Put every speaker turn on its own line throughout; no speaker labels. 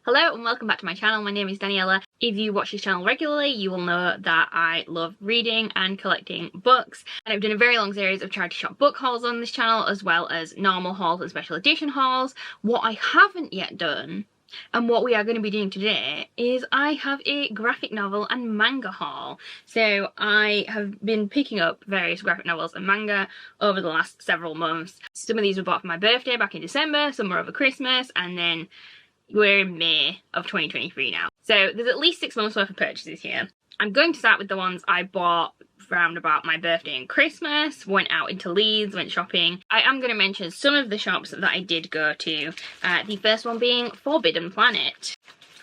Hello and welcome back to my channel. My name is Daniela. If you watch this channel regularly, you will know that I love reading and collecting books. And I've done a very long series of charity shop book hauls on this channel, as well as normal hauls and special edition hauls. What I haven't yet done, and what we are going to be doing today, is I have a graphic novel and manga haul. So I have been picking up various graphic novels and manga over the last several months. Some of these were bought for my birthday back in December, some were over Christmas, and then we're in May of 2023 now. So there's at least 6 months worth of purchases here. I'm going to start with the ones I bought around about my birthday and Christmas, went out into Leeds, went shopping. I am going to mention some of the shops that I did go to. The first one being Forbidden Planet.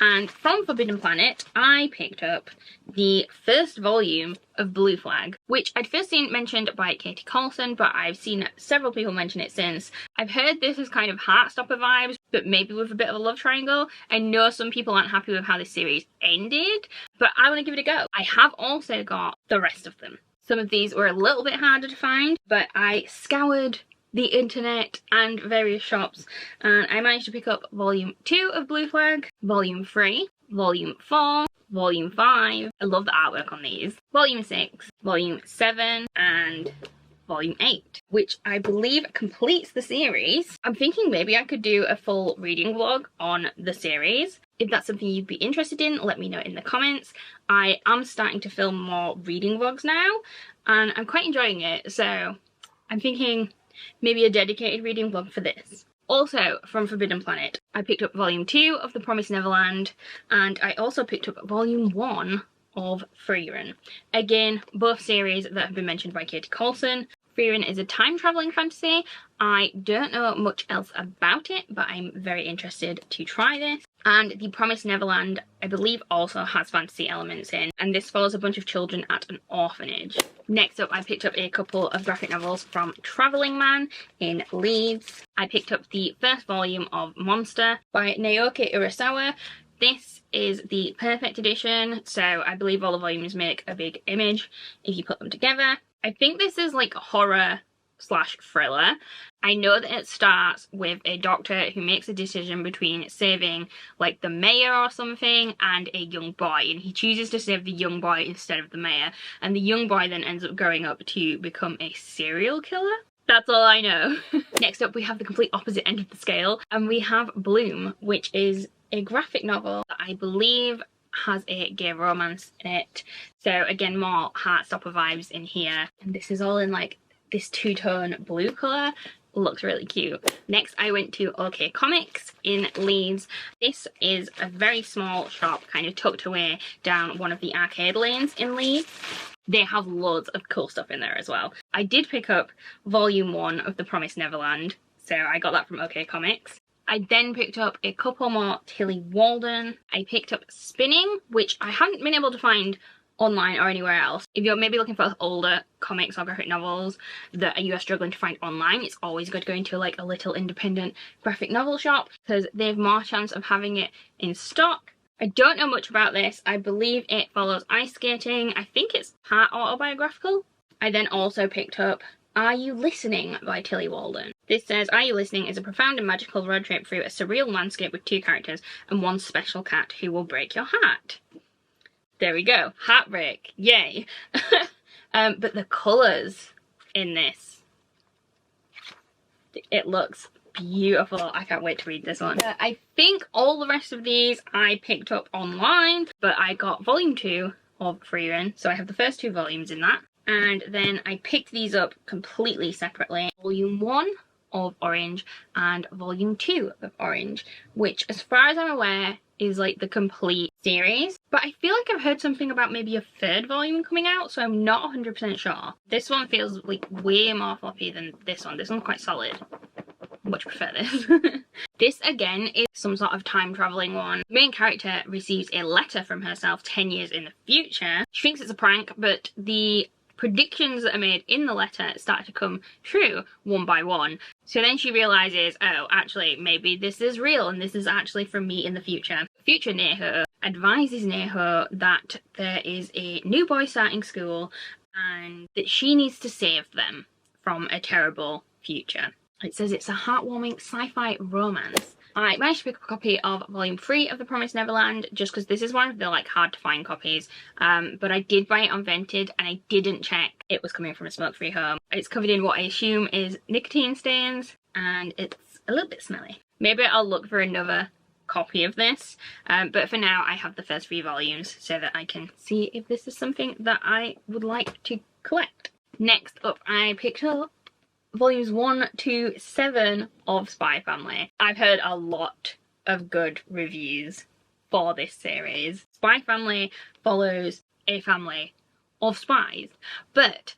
And from Forbidden Planet, I picked up the first volume of Blue Flag, which I'd first seen mentioned by Katie Colson, but I've seen several people mention it since. I've heard this is kind of Heartstopper vibes, but maybe with a bit of a love triangle. I know some people aren't happy with how this series ended, but I want to give it a go. I have also got the rest of them. Some of these were a little bit harder to find, but I scoured the internet and various shops, and I managed to pick up volume 2 of Blue Flag, volume 3, volume 4, volume 5, I love the artwork on these, volume 6, volume 7, and volume 8, which I believe completes the series. I'm thinking maybe I could do a full reading vlog on the series. If that's something you'd be interested in, let me know in the comments. I am starting to film more reading vlogs now, and I'm quite enjoying it, so I'm thinking maybe a dedicated reading vlog for this. Also, from Forbidden Planet, I picked up volume 2 of The Promised Neverland, and I also picked up volume 1 of Frieren. Again, both series that have been mentioned by Katie Colson. Frieren is a time-travelling fantasy. I don't know much else about it, but I'm very interested to try this. And The Promised Neverland, I believe, also has fantasy elements in, and this follows a bunch of children at an orphanage. Next up, I picked up a couple of graphic novels from Travelling Man in Leeds. I picked up the first volume of Monster by Naoki Urasawa. This is the perfect edition, so I believe all the volumes make a big image if you put them together. I think this is like horror slash thriller. I know that it starts with a doctor who makes a decision between saving like the mayor or something and a young boy, and he chooses to save the young boy instead of the mayor, and the young boy then ends up growing up to become a serial killer. That's all I know. Next up, we have the complete opposite end of the scale, and we have Bloom, which is a graphic novel that I believe has a gay romance in it. So again, more Heartstopper vibes in here, and this is all in like this two-tone blue colour. Looks really cute. Next, I went to OK Comics in Leeds. This is a very small shop, kind of tucked away down one of the arcade lanes in Leeds. They have loads of cool stuff in there as well. I did pick up volume 1 of The Promised Neverland, so I got that from OK Comics. I then picked up a couple more Tilly Walden. I picked up Spinning, which I haven't been able to find online or anywhere else. If you're maybe looking for older comics or graphic novels that you are struggling to find online, it's always good going to like a little independent graphic novel shop because they have more chance of having it in stock. I don't know much about this. I believe it follows ice skating. I think it's part autobiographical. I then also picked up Are You Listening by Tilly Walden. This says, Are You Listening is a profound and magical road trip through a surreal landscape with 2 characters and one special cat who will break your heart. There we go. Heartbreak. Yay. But the colours in this, it looks beautiful. I can't wait to read this one. I think all the rest of these I picked up online, but I got volume 2 of Frieren, so I have the first 2 volumes in that. And then I picked these up completely separately. Volume 1 of Orange and volume 2 of Orange, which as far as I'm aware is like the complete series, but I feel like I've heard something about maybe a 3rd volume coming out, so I'm not 100% sure. This one feels like way more floppy than this one. This one's quite solid. Much prefer this. This again is some sort of time traveling one. The main character receives a letter from herself 10 years in the future. She thinks it's a prank, but the predictions that are made in the letter start to come true one by one. So then she realises, oh, actually, maybe this is real and this is actually from me in the future. Future Neho advises Neho that there is a new boy starting school and that she needs to save them from a terrible future. It says it's a heartwarming sci-fi romance I managed to pick up a copy of volume 3 of The Promised Neverland just because this is one of the like hard to find copies, but I did buy it on Vinted and I didn't check it was coming from a smoke-free home. It's covered in what I assume is nicotine stains and it's a little bit smelly. Maybe I'll look for another copy of this, but for now I have the first 3 volumes so that I can see if this is something that I would like to collect. Next up, I picked up volumes 1 to 7 of Spy Family. I've heard a lot of good reviews for this series. Spy Family follows a family of spies, but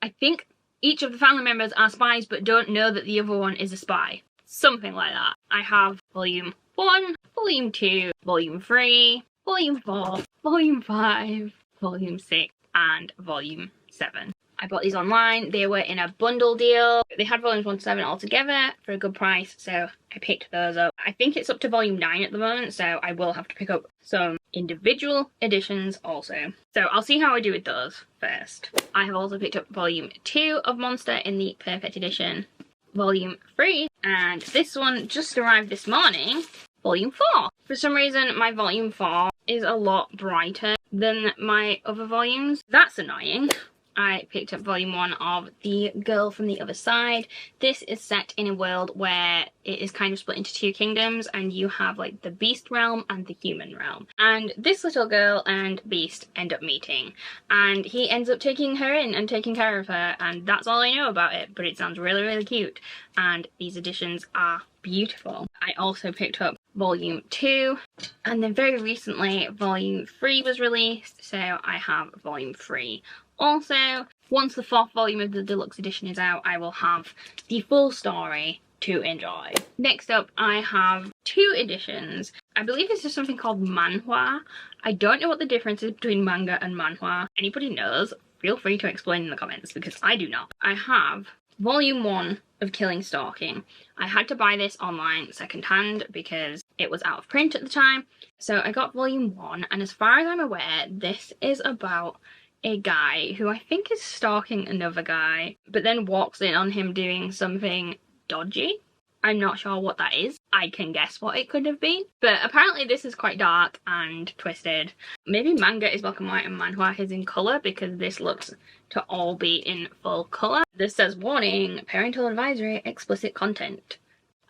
I think each of the family members are spies but don't know that the other one is a spy. Something like that. I have volume 1, volume 2, volume 3, volume 4, volume 5, volume 6, and volume 7. I bought these online. They were in a bundle deal. They had volumes 1 to 7 all together for a good price, so I picked those up. I think it's up to volume 9 at the moment, so I will have to pick up some individual editions also. So I'll see how I do with those first. I have also picked up volume 2 of Monster in the Perfect Edition, volume 3, and this one just arrived this morning, volume 4. For some reason, my volume 4 is a lot brighter than my other volumes. That's annoying. I picked up volume 1 of The Girl from the Other Side. This is set in a world where it is kind of split into 2 kingdoms and you have like the beast realm and the human realm. And this little girl and beast end up meeting and he ends up taking her in and taking care of her, and that's all I know about it, but it sounds really, really cute and these editions are beautiful. I also picked up volume 2 and then very recently volume 3 was released, so I have volume 3. Also, once the 4th volume of the deluxe edition is out, I will have the full story to enjoy. Next up, I have 2 editions. I believe this is something called manhwa. I don't know what the difference is between manga and manhwa. Anybody knows, feel free to explain in the comments because I do not. I have volume 1 of Killing Stalking. I had to buy this online secondhand because it was out of print at the time. So I got volume 1, and as far as I'm aware, this is about a guy who I think is stalking another guy, but then walks in on him doing something dodgy. I'm not sure what that is. I can guess what it could have been, but apparently this is quite dark and twisted. Maybe manga is black and white and manhwa is in colour because this looks to all be in full colour. This says, warning, parental advisory, explicit content.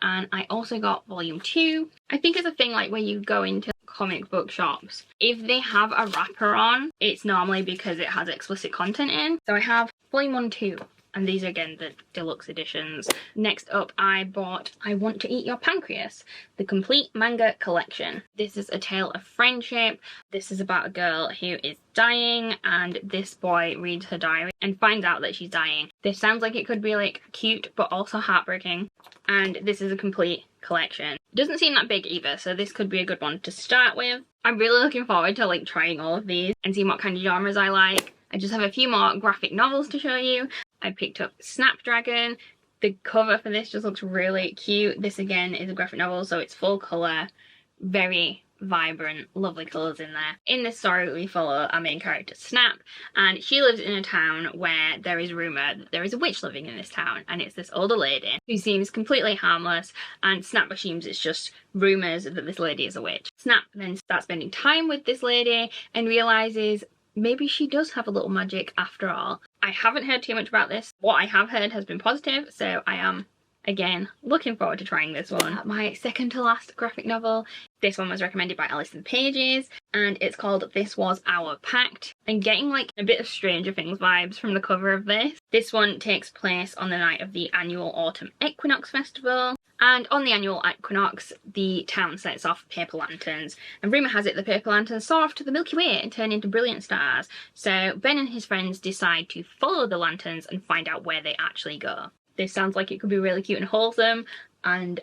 And I also got volume 2. I think it's a thing like where you go into comic book shops. If they have a wrapper on, it's normally because it has explicit content in. So I have volume 1 and 2, and these are again the deluxe editions. Next up, I bought I Want to Eat Your Pancreas, the complete manga collection. This is a tale of friendship. This is about a girl who is dying and this boy reads her diary and finds out that she's dying. This sounds like it could be like cute but also heartbreaking, and this is a complete collection. It doesn't seem that big either, so this could be a good one to start with. I'm really looking forward to like trying all of these and seeing what kind of genres I like. I just have a few more graphic novels to show you. I picked up Snapdragon. The cover for this just looks really cute. This again is a graphic novel, so it's full colour, very vibrant, lovely colours in there. In this story we follow our main character Snap, and she lives in a town where there is rumour that there is a witch living in this town, and it's this older lady who seems completely harmless, and Snap assumes it's just rumours that this lady is a witch. Snap then starts spending time with this lady and realises maybe she does have a little magic after all. I haven't heard too much about this. What I have heard has been positive, so I am again looking forward to trying this one. My second to last graphic novel, this one was recommended by Alison Pages and it's called This Was Our Pact. I'm getting like a bit of Stranger Things vibes from the cover of this. This one takes place on the night of the annual Autumn Equinox Festival, and on the annual equinox the town sets off paper lanterns, and rumour has it the paper lanterns soar off to the Milky Way and turn into brilliant stars. So Ben and his friends decide to follow the lanterns and find out where they actually go. This sounds like it could be really cute and wholesome, and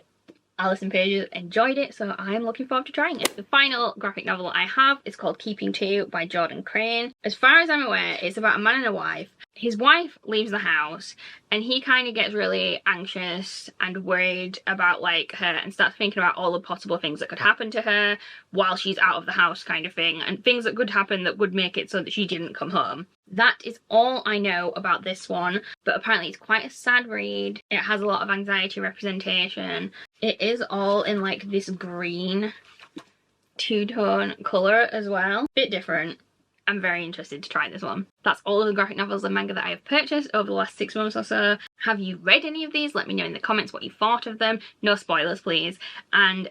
Alison Pages enjoyed it, so I'm looking forward to trying it. The final graphic novel I have is called Keeping Two by Jordan Crane. As far as I'm aware, it's about a man and a wife his wife leaves the house and he kind of gets really anxious and worried about like her and starts thinking about all the possible things that could happen to her while she's out of the house kind of thing, and things that could happen that would make it so that she didn't come home. That is all I know about this one, but apparently it's quite a sad read. It has a lot of anxiety representation. It is all in like this green two-tone colour as well. Bit different. I'm very interested to try this one. That's all of the graphic novels and manga that I have purchased over the last 6 months or so. Have you read any of these? Let me know in the comments what you thought of them. No spoilers, please. And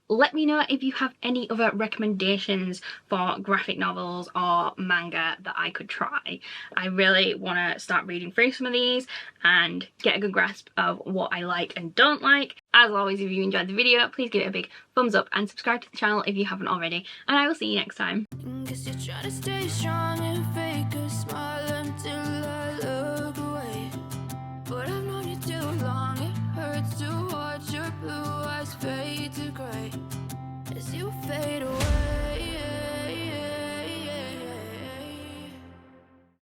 let me know if you have any other recommendations for graphic novels or manga that I could try. I really want to start reading through some of these and get a good grasp of what I like and don't like. As always, if you enjoyed the video, please give it a big thumbs up and subscribe to the channel if you haven't already. And I will see you next time.